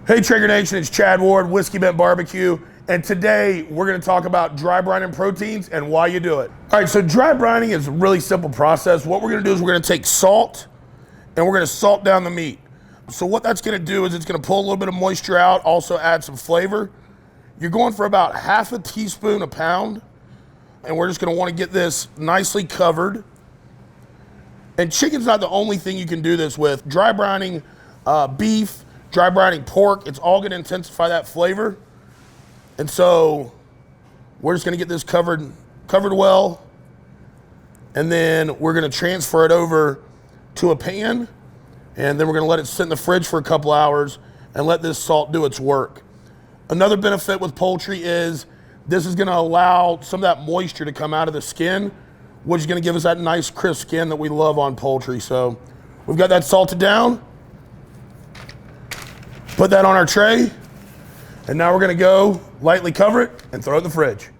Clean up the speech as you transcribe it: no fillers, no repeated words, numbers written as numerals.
Hey Traeger Nation, it's Chad Ward, Whiskey Bent Barbecue, and today we're gonna talk about dry brining proteins and why you do it. All right, so dry brining is a really simple process. What we're gonna do is we're gonna take salt and we're gonna salt down the meat. So what that's gonna do is it's gonna pull a little bit of moisture out, also add some flavor. You're going for about half a teaspoon a pound, and we're just gonna wanna get this nicely covered. And chicken's not the only thing you can do this with. Dry brining beef, dry brining pork, it's all gonna intensify that flavor. And so we're just gonna get this covered well, and then we're gonna transfer it over to a pan, and then we're gonna let it sit in the fridge for a couple hours and let this salt do its work. Another benefit with poultry is this is gonna allow some of that moisture to come out of the skin, which is gonna give us that nice crisp skin that we love on poultry. So we've got that salted down. Put that on our tray, and now we're gonna go lightly cover it and throw it in the fridge.